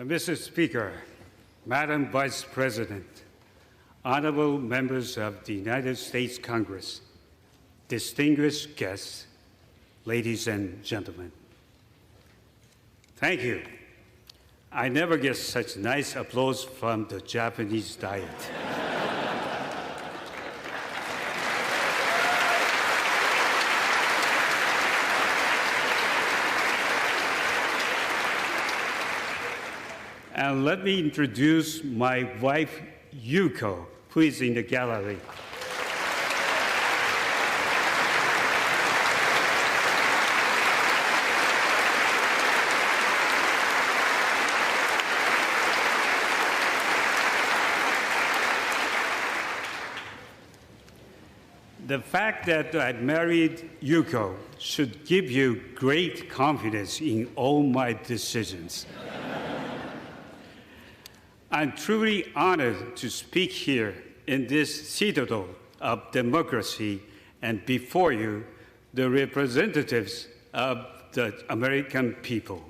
Mr. Speaker, Madam Vice President, honorable members of the United States Congress, distinguished guests, ladies and gentlemen. Thank you. I never get such nice applause from the Japanese Diet. And let me introduce my wife, Yuko, who is in the gallery. The fact that I married Yuko should give you great confidence in all my decisions. I'm truly honored to speak here in this citadel of democracy and before you, the representatives of the American people.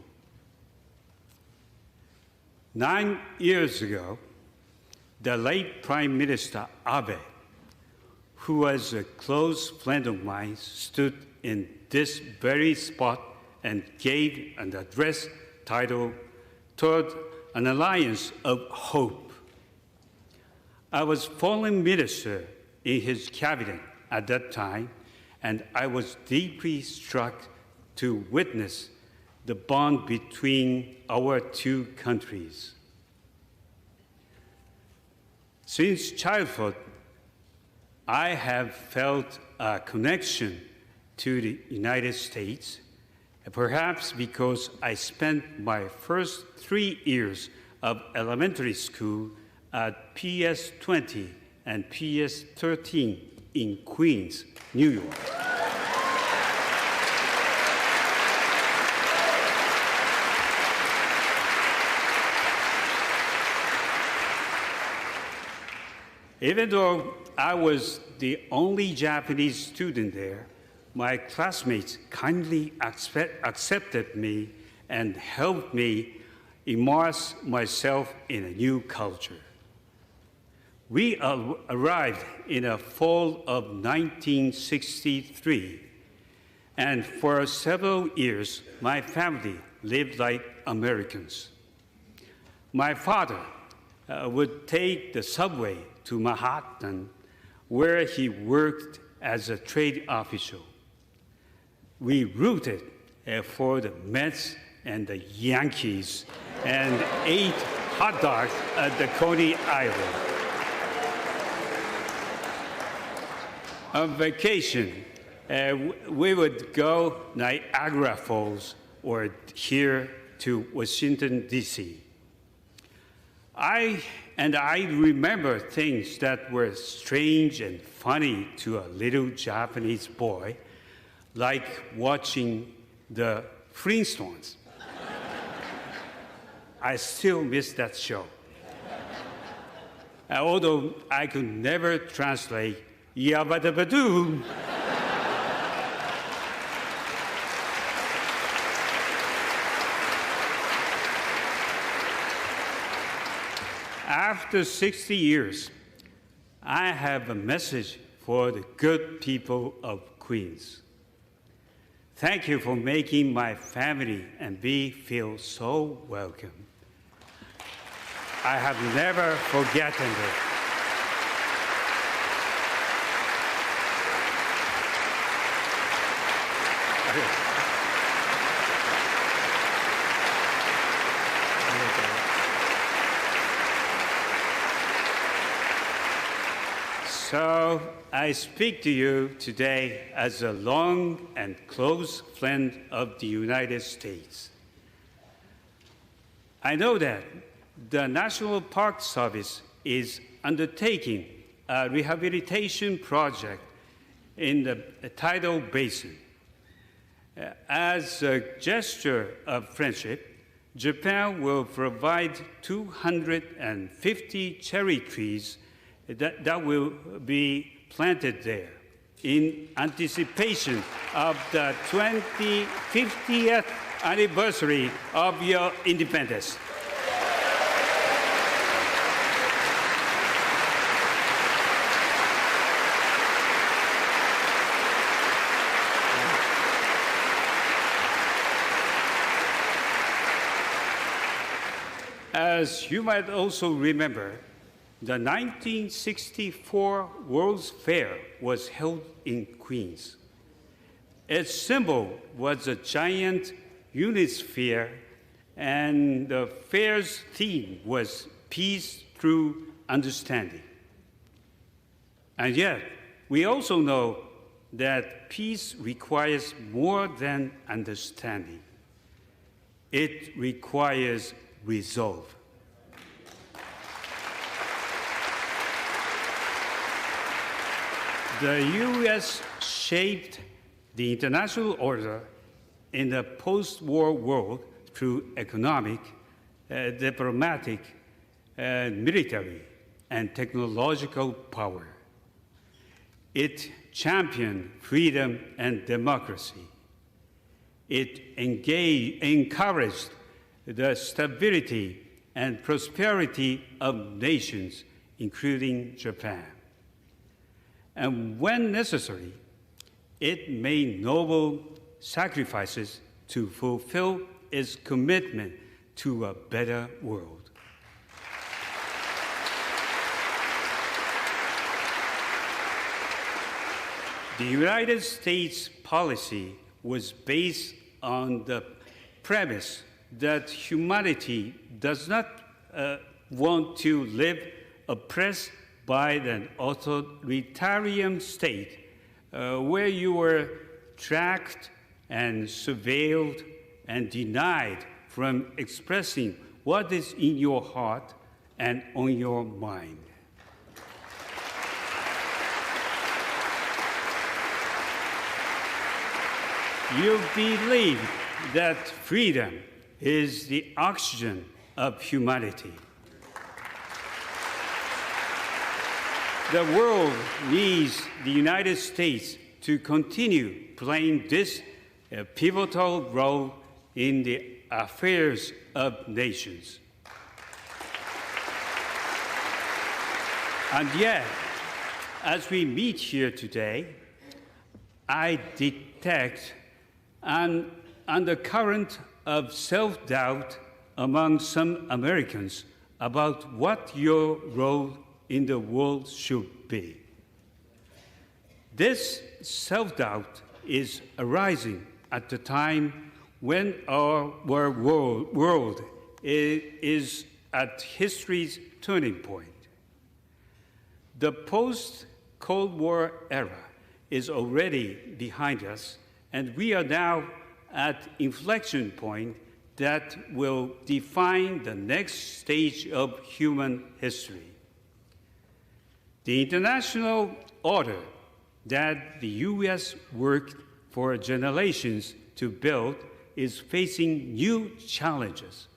9 years ago, the late Prime Minister Abe, who was a close friend of mine, stood in this very spot and gave an address titled Toward an Alliance of Hope. I was foreign minister in his cabinet at that time, and I was deeply struck to witness the bond between our two countries. Since childhood, I have felt a connection to the United States, perhaps because I spent my first 3 years of elementary school at PS 20 and PS 13 in Queens, New York. Even though I was the only Japanese student there, my classmates kindly accepted me and helped me immerse myself in a new culture. We arrived in the fall of 1963, and for several years, my family lived like Americans. My father would take the subway to Manhattan, where he worked as a trade official. We rooted for the Mets and the Yankees and ate hot dogs at the Coney Island. On vacation, we would go Niagara Falls or here to Washington, D.C. I remember things that were strange and funny to a little Japanese boy, like watching the Flintstones. I still miss that show. Although I could never translate Yabba-dabba-doo. After 60 years, I have a message for the good people of Queens. Thank you for making my family and me feel so welcome. I have never forgotten it. So I speak to you today as a long and close friend of the United States. I know that the National Park Service is undertaking a rehabilitation project in the tidal basin. As a gesture of friendship, Japan will provide 250 cherry trees that will be planted there in anticipation of the 50th anniversary of your independence. As you might also remember, the 1964 World's Fair was held in Queens. Its symbol was a giant unisphere, and the fair's theme was peace through understanding. And yet, we also know that peace requires more than understanding. It requires resolve. The U.S. shaped the international order in the post-war world through economic, diplomatic, military, and technological power. It championed freedom and democracy. It encouraged the stability and prosperity of nations, including Japan. And when necessary, it made noble sacrifices to fulfill its commitment to a better world. The United States policy was based on the premise that humanity does not want to live oppressed by an authoritarian state where you were tracked and surveilled and denied from expressing what is in your heart and on your mind. You believe that freedom is the oxygen of humanity. The world needs the United States to continue playing this pivotal role in the affairs of nations. And yet, as we meet here today, I detect an undercurrent of self-doubt among some Americans about what your role in the world should be. This self-doubt is arising at the time when our world is at history's turning point. The post-Cold War era is already behind us, and we are now at inflection point that will define the next stage of human history. The international order that the U.S. worked for generations to build is facing new challenges,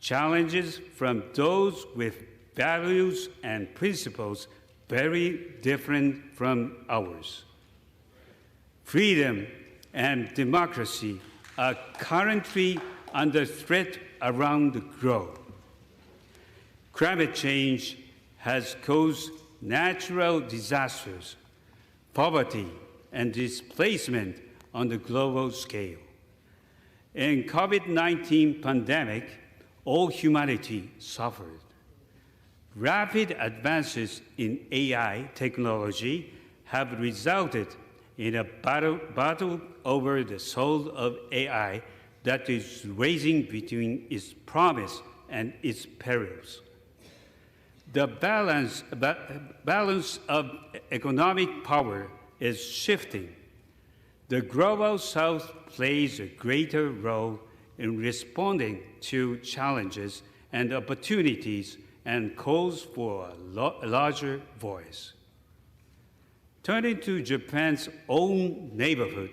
challenges from those with values and principles very different from ours. Freedom and democracy are currently under threat around the globe. Climate change has caused natural disasters, poverty, and displacement on the global scale. In COVID-19 pandemic, all humanity suffered. Rapid advances in AI technology have resulted in a battle over the soul of AI that is raging between its promise and its perils. The balance of economic power is shifting. The Global South plays a greater role in responding to challenges and opportunities and calls for a larger voice. Turning to Japan's own neighborhood,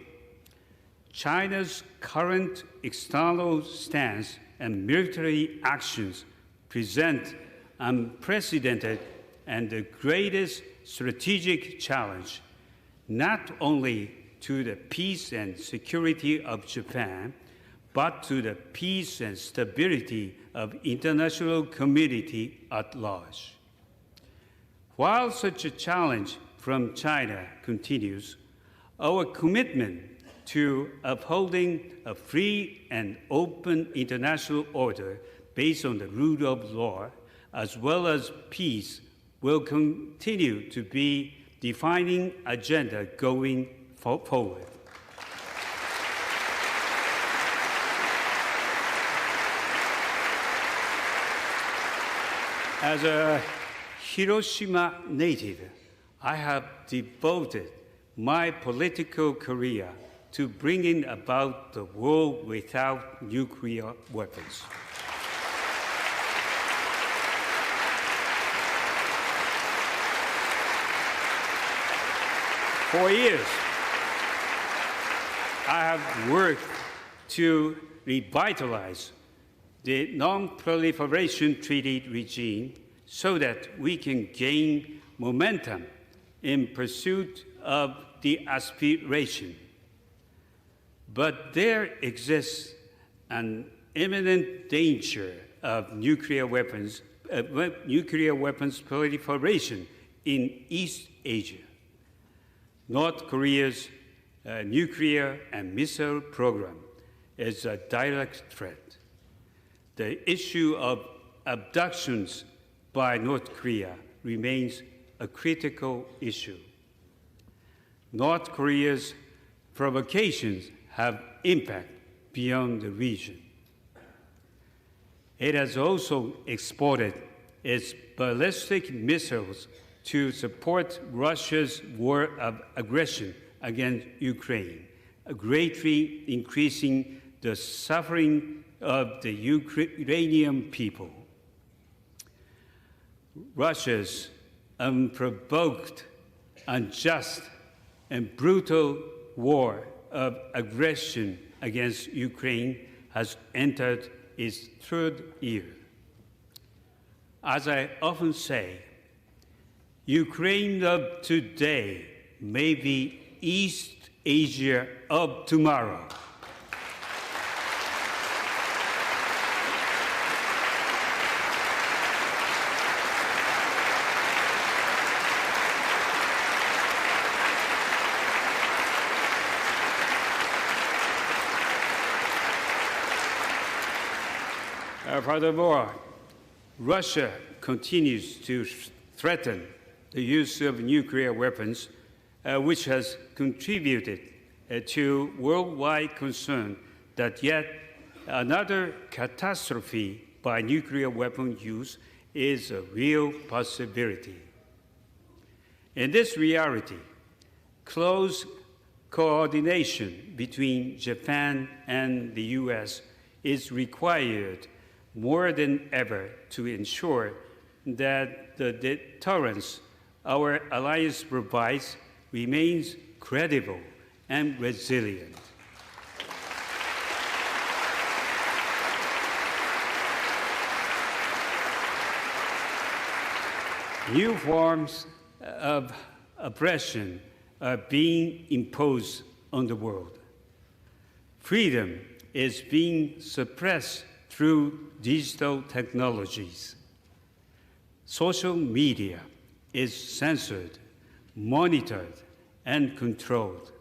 China's current external stance and military actions present unprecedented and the greatest strategic challenge, not only to the peace and security of Japan, but to the peace and stability of international community at large. While such a challenge from China continues, our commitment to upholding a free and open international order based on the rule of law, as well as peace, will continue to be defining agenda going forward. As a Hiroshima native, I have devoted my political career to bringing about the world without nuclear weapons. For years, I have worked to revitalize the Non-Proliferation Treaty regime so that we can gain momentum in pursuit of the aspiration. But there exists an imminent danger of nuclear weapons proliferation in East Asia. North Korea's nuclear and missile program is a direct threat. The issue of abductions by North Korea remains a critical issue. North Korea's provocations have impact beyond the region. It has also exported its ballistic missiles to support Russia's war of aggression against Ukraine, greatly increasing the suffering of the Ukrainian people. Russia's unprovoked, unjust, and brutal war of aggression against Ukraine has entered its third year. As I often say, Ukraine of today may be East Asia of tomorrow. Furthermore, Russia continues to threaten the use of nuclear weapons, which has contributed to worldwide concern that yet another catastrophe by nuclear weapon use is a real possibility. In this reality, close coordination between Japan and the US is required more than ever to ensure that the deterrence our alliance provides remains credible and resilient. New forms of oppression are being imposed on the world. Freedom is being suppressed through digital technologies. Social media is censored, monitored, and controlled.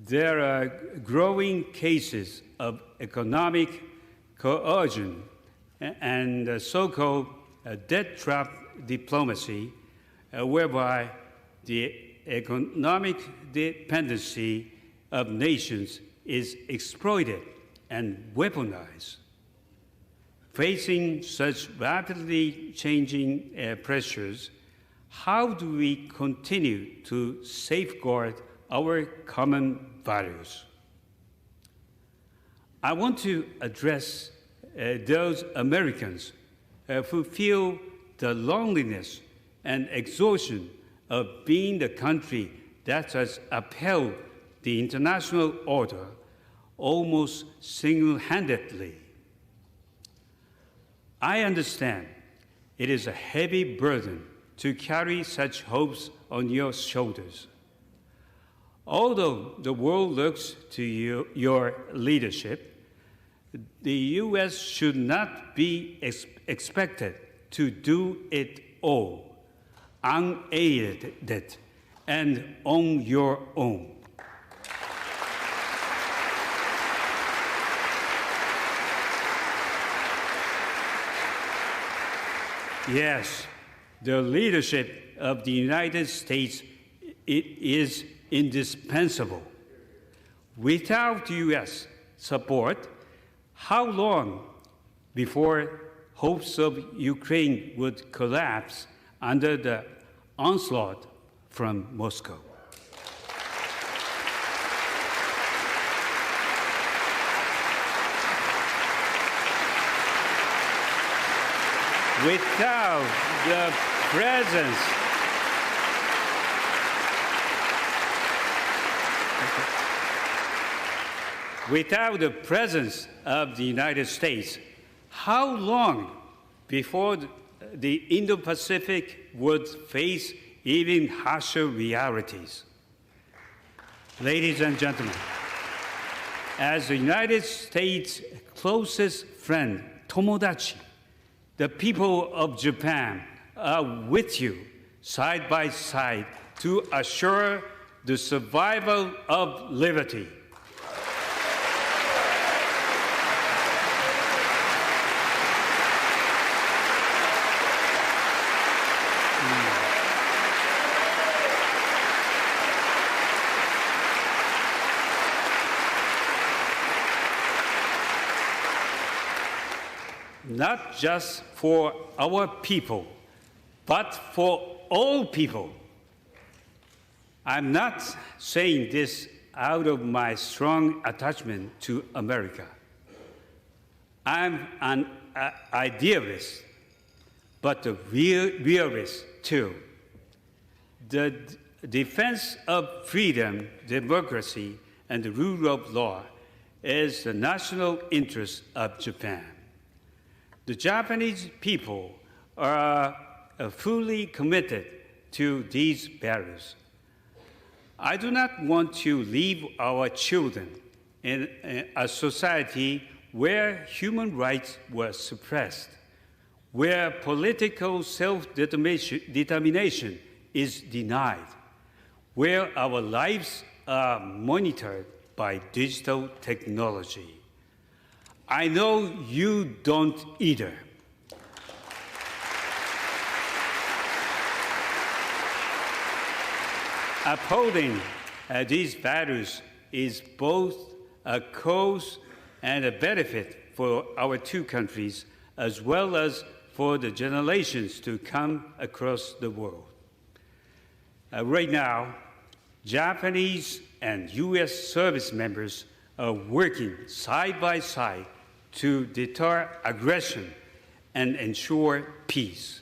There are growing cases of economic coercion and so-called debt trap diplomacy, whereby the economic dependency of nations is exploited and weaponized. Facing such rapidly changing pressures, how do we continue to safeguard our common values? I want to address those Americans who feel the loneliness and exhaustion of being the country that has upheld the international order almost single-handedly. I understand it is a heavy burden to carry such hopes on your shoulders. Although the world looks to your leadership, the U.S. should not be expected to do it all, unaided and on your own. Yes, the leadership of the United States is indispensable. Without U.S. support, how long before hopes of Ukraine would collapse under the onslaught from Moscow? Without the presence of the United States, how long before the Indo-Pacific would face even harsher realities? Ladies and gentlemen, as the United States' closest friend, Tomodachi, the people of Japan are with you side by side to assure the survival of liberty. Not just for our people, but for all people. I'm not saying this out of my strong attachment to America. I'm an idealist, but a realist too. The defense of freedom, democracy, and the rule of law is the national interest of Japan. The Japanese people are fully committed to these values. I do not want to leave our children in a society where human rights were suppressed, where political self-determination is denied, where our lives are monitored by digital technology. I know you don't either. Upholding these values is both a cause and a benefit for our two countries, as well as for the generations to come across the world. Right now, Japanese and U.S. service members are working side by side to deter aggression and ensure peace.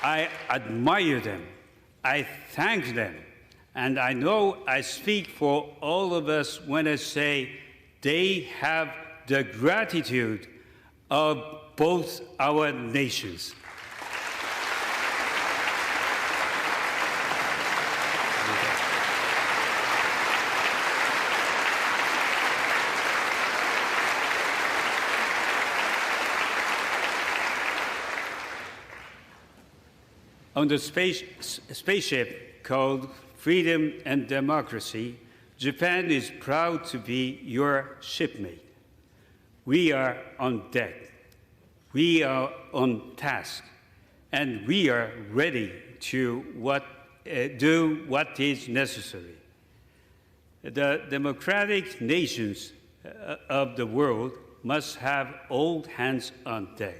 I admire them, I thank them, and I know I speak for all of us when I say they have the gratitude of both our nations. On the spaceship called Freedom and Democracy, Japan is proud to be your shipmate. We are on deck. We are on task. And we are ready to do what is necessary. The democratic nations of the world must have all hands on deck.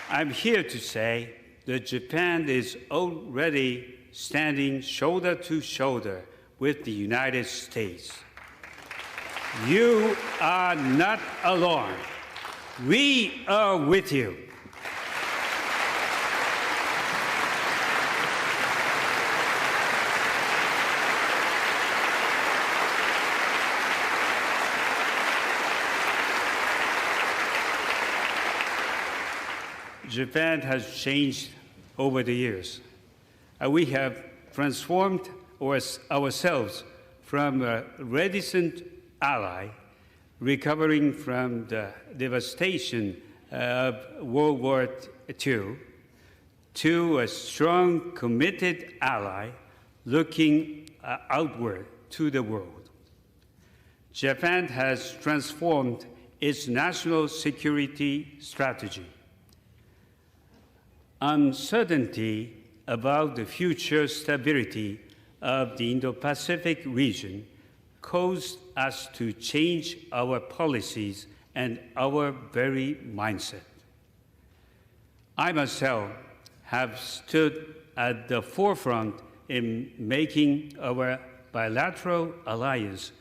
I'm here to say that Japan is already standing shoulder to shoulder with the United States. You are not alone. We are with you. Japan has changed over the years. We have transformed ourselves from a reticent ally, recovering from the devastation of World War II, to a strong, committed ally looking outward to the world. Japan has transformed its national security strategy. Uncertainty about the future stability of the Indo-Pacific region caused us to change our policies and our very mindset. I myself have stood at the forefront in making our bilateral alliance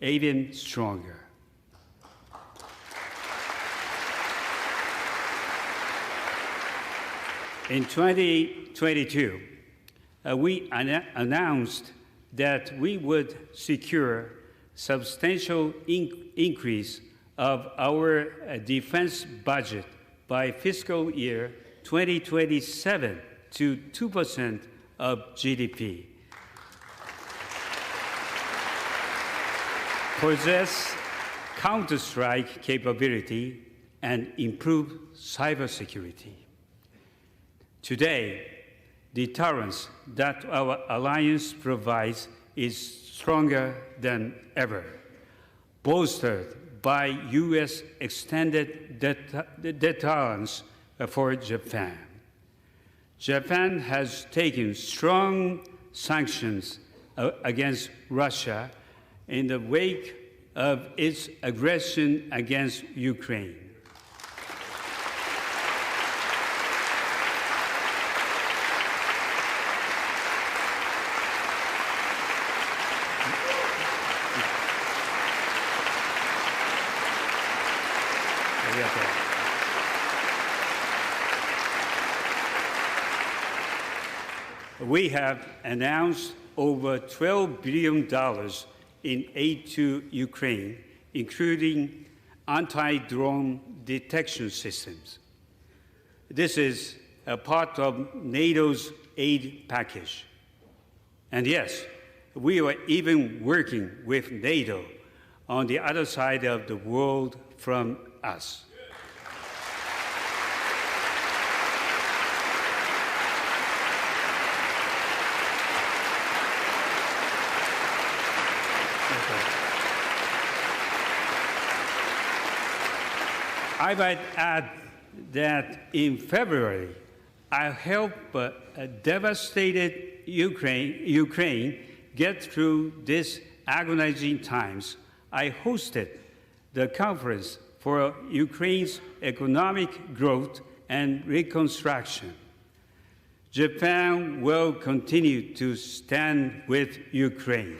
even stronger. In 2022, we announced that we would secure substantial increase of our defense budget by fiscal year 2027 to 2% of GDP. Possess counter-strike capability and improve cybersecurity. Today, deterrence that our alliance provides is stronger than ever, bolstered by U.S. extended deterrence for Japan. Japan has taken strong sanctions against Russia in the wake of its aggression against Ukraine. We have announced over $12 billion in aid to Ukraine, including anti-drone detection systems. This is a part of NATO's aid package. And yes, we are even working with NATO on the other side of the world from us. I might add that in February, I helped a devastated Ukraine get through these agonizing times. I hosted the Conference for Ukraine's Economic Growth and Reconstruction. Japan will continue to stand with Ukraine.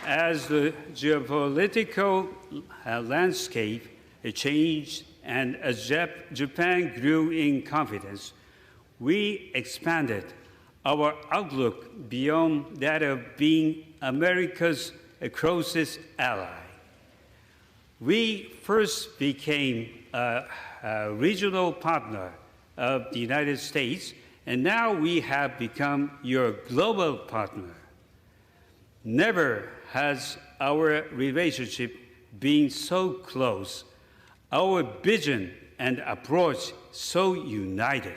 As the geopolitical landscape changed and as Japan grew in confidence, we expanded our outlook beyond that of being America's closest ally. We first became a regional partner of the United States, and now we have become your global partner. Never has our relationship been so close, our vision and approach so united.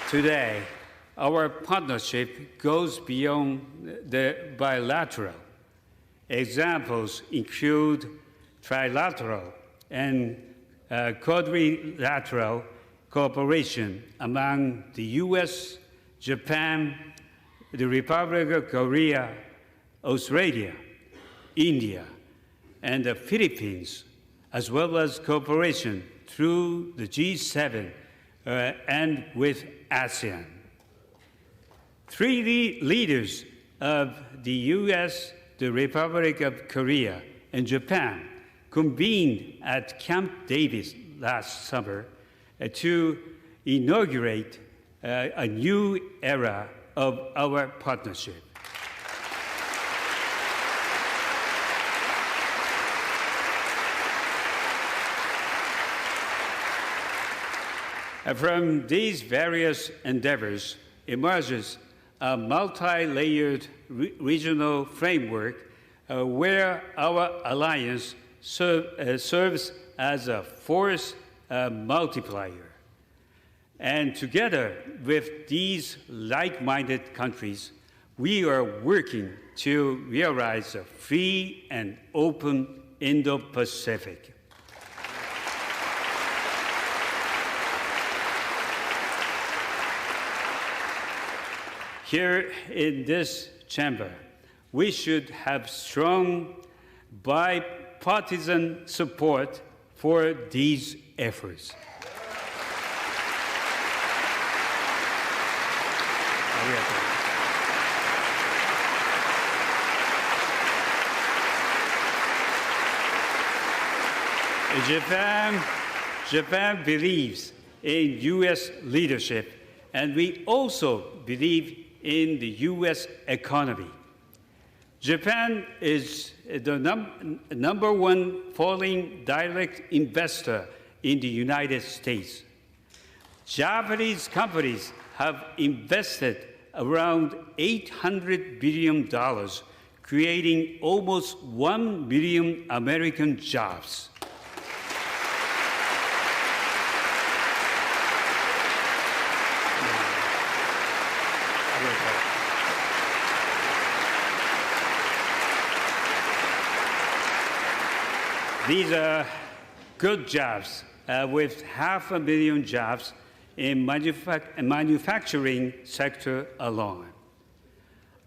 Today, our partnership goes beyond the bilateral. Examples include trilateral and quadrilateral cooperation among the U.S., Japan, the Republic of Korea, Australia, India, and the Philippines, as well as cooperation through the G7 and with ASEAN. Three leaders of the U.S., the Republic of Korea, and Japan convened at Camp Davis last summer to inaugurate a new era of our partnership. From these various endeavors emerges a multi-layered regional framework where our alliance serves as a force multiplier. And together with these like-minded countries, we are working to realize a free and open Indo-Pacific. Here in this chamber, we should have strong bipartisan support for these efforts. Japan believes in U.S. leadership, and we also believe in the U.S. economy. Japan is the number one foreign direct investor in the United States. Japanese companies have invested around $800 billion, creating almost 1 million American jobs. These are good jobs with 500,000 jobs in manufacturing sector alone.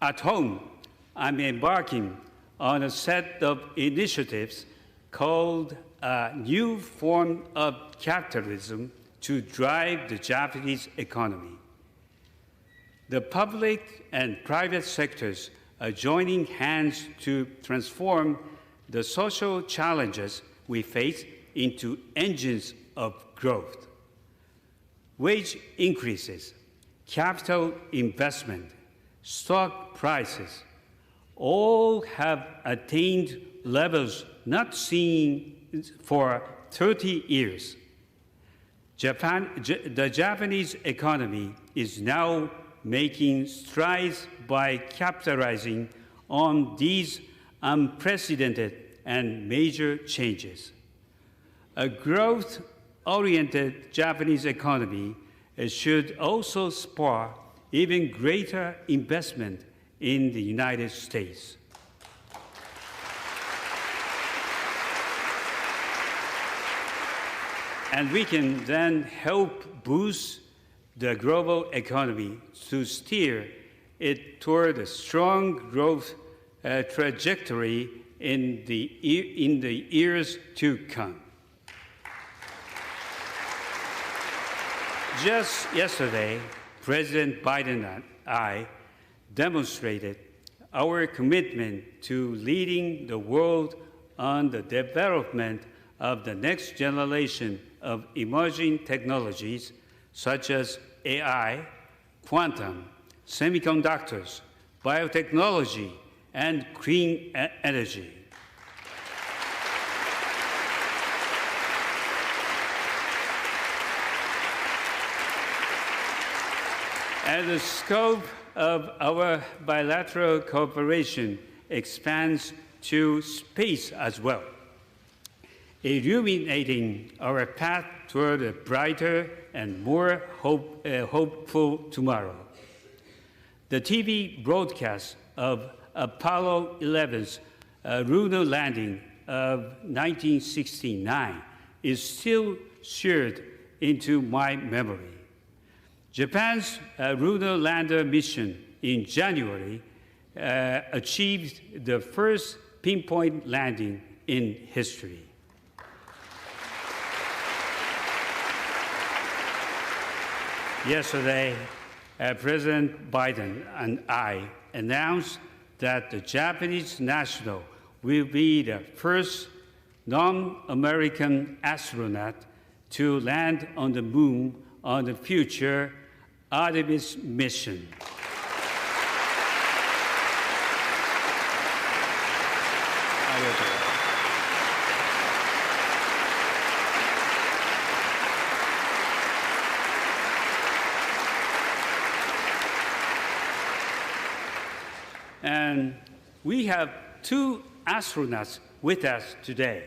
At home, I'm embarking on a set of initiatives called a new form of capitalism to drive the Japanese economy. The public and private sectors are joining hands to transform the social challenges we face into engines of growth. Wage increases, capital investment, stock prices all have attained levels not seen for 30 years. The Japanese economy is now making strides by capitalizing on these unprecedented and major changes. A growth-oriented Japanese economy should also spur even greater investment in the United States. And we can then help boost the global economy to steer it toward a strong growth trajectory in the years to come. Just yesterday, President Biden and I demonstrated our commitment to leading the world on the development of the next generation of emerging technologies such as AI, quantum, semiconductors, biotechnology, and clean energy. And the scope of our bilateral cooperation expands to space as well, illuminating our path toward a brighter and more hopeful tomorrow. The TV broadcast of Apollo 11's lunar landing of 1969 is still seared into my memory. Japan's lunar lander mission in January achieved the first pinpoint landing in history. Yesterday, President Biden and I announced that the Japanese national will be the first non-American astronaut to land on the moon on the future Artemis mission. And we have two astronauts with us today.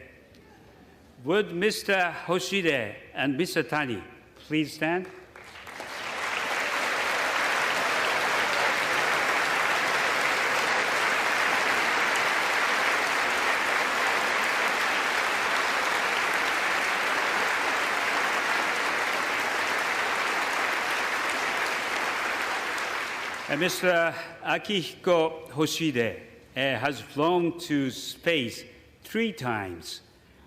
Would Mr. Hoshide and Mr. Tani please stand? And Mr. Akihiko Hoshide has flown to space 3 times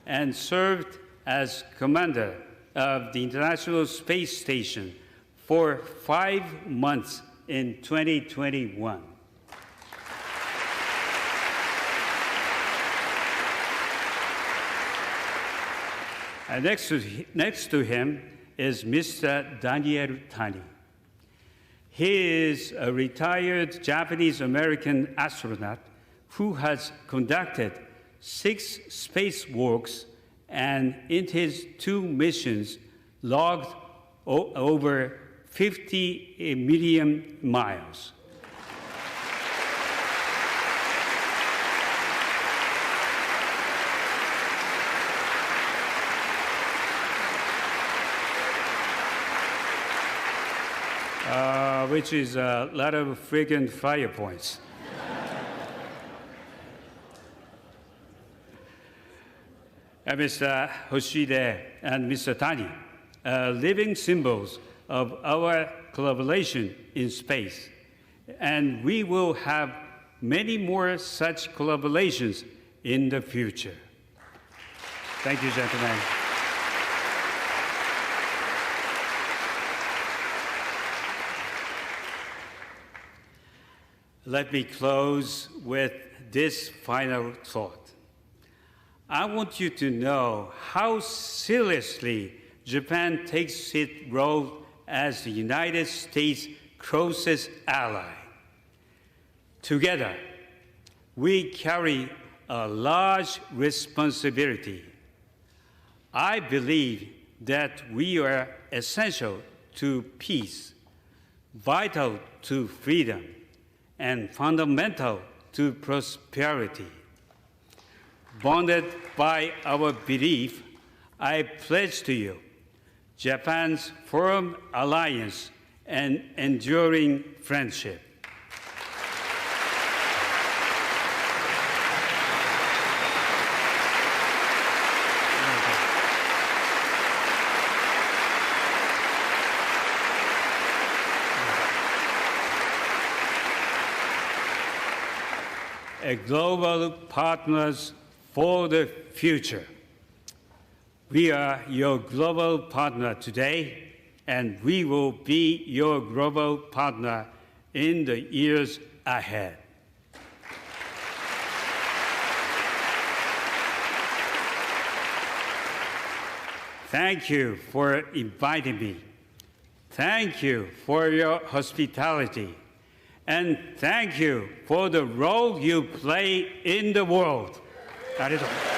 and served as commander of the International Space Station for 5 months in 2021. And next to him is Mr. Daniel Tani. He is a retired Japanese-American astronaut who has conducted 6 spacewalks and in his 2 missions logged over 50 million miles. Which is a lot of frequent fire points. Mr. Hoshide and Mr. Tani are living symbols of our collaboration in space, and we will have many more such collaborations in the future. Thank you, gentlemen. Let me close with this final thought. I want you to know how seriously Japan takes its role as the United States' closest ally. Together, we carry a large responsibility. I believe that we are essential to peace, vital to freedom, and fundamental to prosperity. Bonded by our belief, I pledge to you Japan's firm alliance and enduring friendship. A global partners for the future. We are your global partner today, and we will be your global partner in the years ahead. Thank you for inviting me. Thank you for your hospitality. And thank you for the role you play in the world. ありがとう。